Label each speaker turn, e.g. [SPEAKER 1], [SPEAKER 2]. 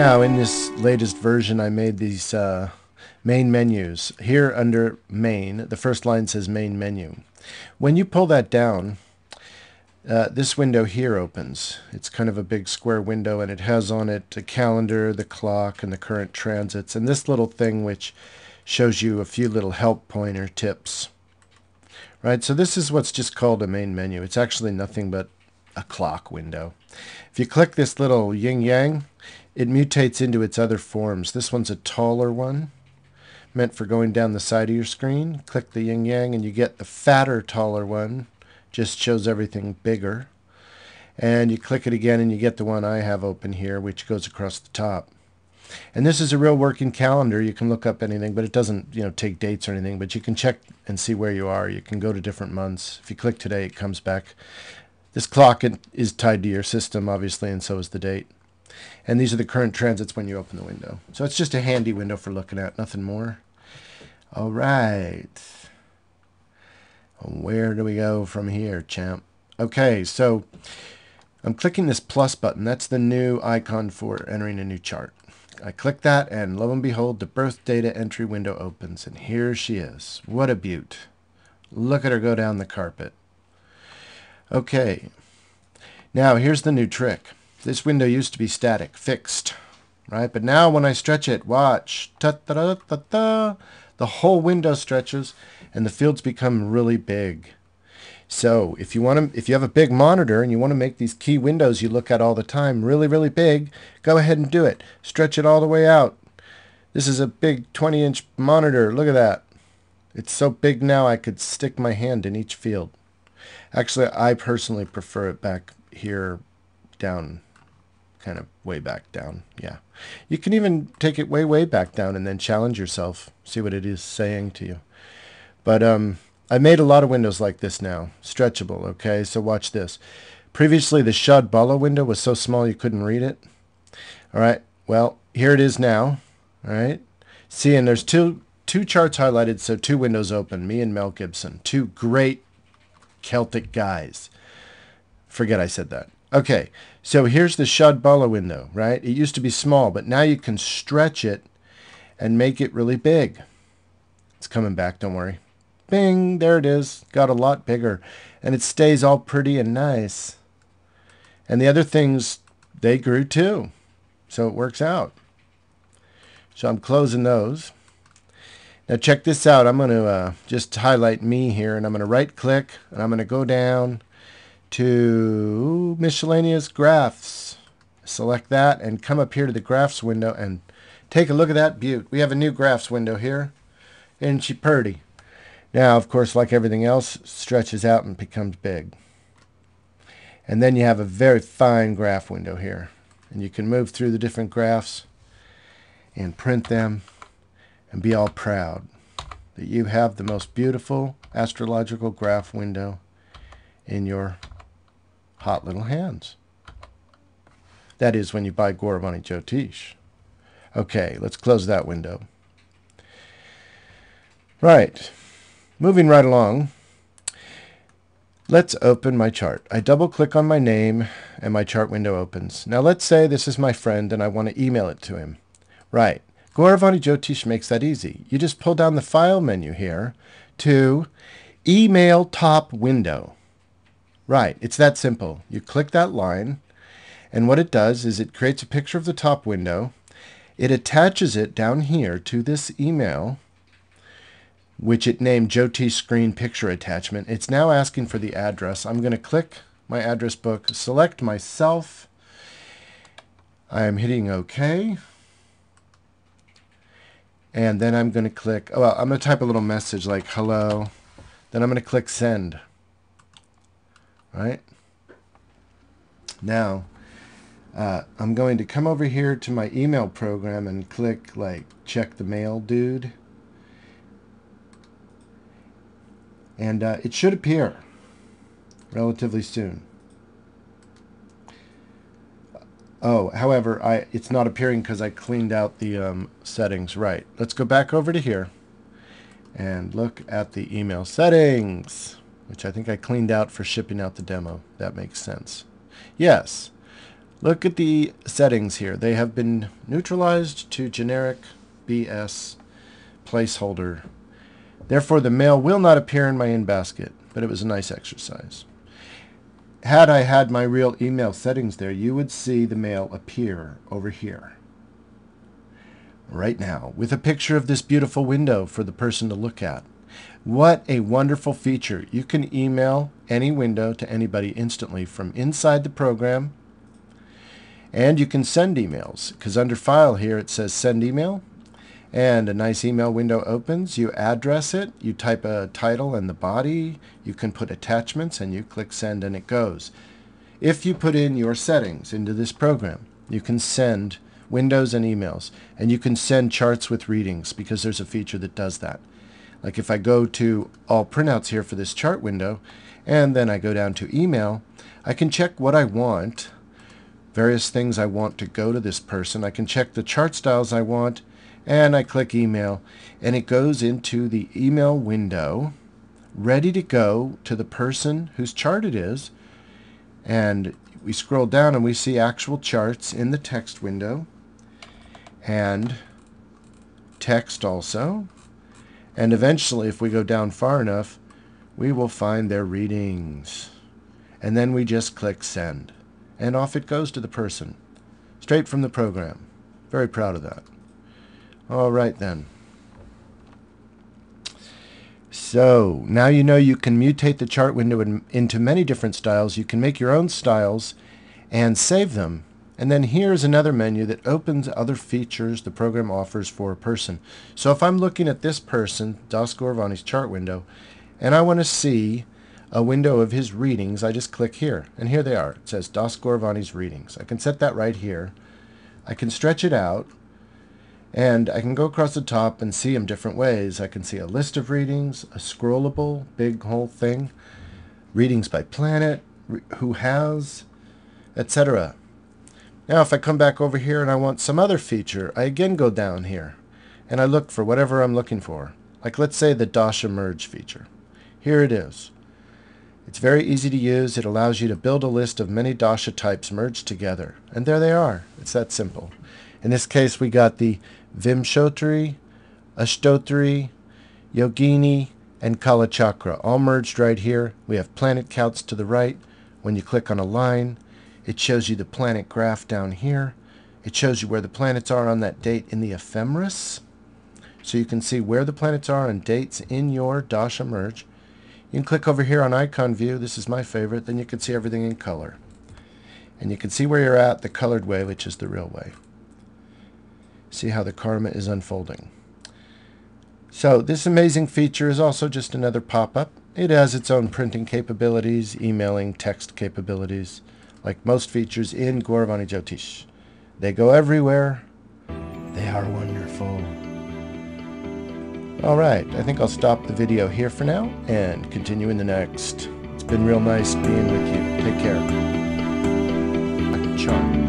[SPEAKER 1] Now, in this latest version, I made these main menus. Here under main, the first line says main menu. When you pull that down, this window here opens. It's kind of a big square window, and it has on it a calendar, the clock, and the current transits, and this little thing which shows you a few little help pointer tips. Right, so this is what's just called a main menu. It's actually nothing but a clock window. If you click this little yin-yang, it mutates into its other forms. This one's a taller one, meant for going down the side of your screen. Click the yin-yang and you get the fatter, taller one. Just shows everything bigger. And you click it again and you get the one I have open here, which goes across the top. And this is a real working calendar. You can look up anything, but it doesn't, take dates or anything. But you can check and see where you are. You can go to different months. If you click today, it comes back. This clock is tied to your system, obviously, and so is the date. And these are the current transits when you open the window. So it's just a handy window for looking at, nothing more. All right. Where do we go from here, champ? Okay, so I'm clicking this plus button. That's the new icon for entering a new chart. I click that, and lo and behold, the birth data entry window opens, and here she is. What a beaut. Look at her go down the carpet. Okay, now here's the new trick. This window used to be static, fixed, right? But now when I stretch it, watch, ta-da-da-da-da, the whole window stretches, and the fields become really big. So if you have a big monitor and you want to make these key windows you look at all the time really, really big, go ahead and do it. Stretch it all the way out. This is a big 20-inch monitor. Look at that. It's so big now I could stick my hand in each field. Actually, I personally prefer it back here down, kind of way back down. Yeah. You can even take it way, way back down and then challenge yourself. See what it is saying to you. But I made a lot of windows like this now, stretchable, okay? So watch this. Previously, the Shad Bala window was so small you couldn't read it. All right, well, here it is now, all right? See, and there's two charts highlighted, so two windows open, me and Mel Gibson, two great Celtic guys. Forget I said that. Okay, so here's the Shad Bala window, right? It used to be small, but now you can stretch it and make it really big. It's coming back, don't worry. Bing, there it is. Got a lot bigger. And it stays all pretty and nice. And the other things, they grew too. So it works out. So I'm closing those. Now check this out. I'm going to just highlight me here. And I'm going to right click. And I'm going to go down to miscellaneous graphs. Select that and come up here to the graphs window and take a look at that beaut. We have a new graphs window here. Isn't she purty? Now, of course, like everything else, stretches out and becomes big. And then you have a very fine graph window here. And you can move through the different graphs and print them and be all proud that you have the most beautiful astrological graph window in your hot little hands. That is when you buy Goravani Jyotish. Okay, let's close that window. Right. Moving right along, let's open my chart. I double click on my name and my chart window opens. Now let's say this is my friend and I want to email it to him. Right. Goravani Jyotish makes that easy. You just pull down the file menu here to email top window. Right. It's that simple. You click that line and what it does is it creates a picture of the top window. It attaches it down here to this email, which it named Jyotish Screen Picture Attachment. It's now asking for the address. I'm going to click my address book, select myself. I am hitting OK. And then I'm going to click, I'm going to type a little message like hello. Then I'm going to click send. Right? Now, I'm going to come over here to my email program and click like check the mail, dude. And it should appear relatively soon. Oh, however, it's not appearing because I cleaned out the settings. Right. Let's go back over to here and look at the email settings, which I think I cleaned out for shipping out the demo. That makes sense. Yes. Look at the settings here. They have been neutralized to generic BS placeholder. Therefore, the mail will not appear in my in-basket, but it was a nice exercise. Had I had my real email settings there, you would see the mail appear over here right now with a picture of this beautiful window for the person to look at. What a wonderful feature. You can email any window to anybody instantly from inside the program, and you can send emails, because under File here it says Send Email, and a nice email window opens. You address it, you type a title and the body, you can put attachments, and you click Send and it goes. If you put in your settings into this program, you can send windows and emails, and you can send charts with readings, because there's a feature that does that. Like if I go to all printouts here for this chart window, and then I go down to email, I can check what I want, various things I want to go to this person. I can check the chart styles I want, and I click email, and it goes into the email window, ready to go to the person whose chart it is. And we scroll down and we see actual charts in the text window, and text also. And eventually, if we go down far enough, we will find their readings. And then we just click Send. And off it goes to the person, straight from the program. Very proud of that. All right then. So now you know you can mutate the chart window into many different styles. You can make your own styles and save them. And then here's another menu that opens other features the program offers for a person. So if I'm looking at this person, Das Goravani's chart window, and I want to see a window of his readings, I just click here, and here they are. It says Das Goravani's readings. I can set that right here. I can stretch it out, and I can go across the top and see them different ways. I can see a list of readings, a scrollable, big whole thing, readings by planet, who has, etc. Now if I come back over here and I want some other feature, I again go down here, and I look for whatever I'm looking for. Like let's say the Dasha Merge feature. Here it is. It's very easy to use. It allows you to build a list of many Dasha types merged together. And there they are. It's that simple. In this case, we got the Vimshotri, Ashtotri, Yogini, and Kala Chakra all merged right here. We have planet counts to the right. When you click on a line, it shows you the planet graph down here. It shows you where the planets are on that date in the ephemeris. So you can see where the planets are and dates in your Dasha merge. You can click over here on icon view. This is my favorite. Then you can see everything in color. And you can see where you're at, the colored way, which is the real way. See how the karma is unfolding. So this amazing feature is also just another pop-up. It has its own printing capabilities, emailing, text capabilities, like most features in Goravani Jyotish. They go everywhere. They are wonderful. All right, I think I'll stop the video here for now and continue in the next. It's been real nice being with you. Take care. Chart.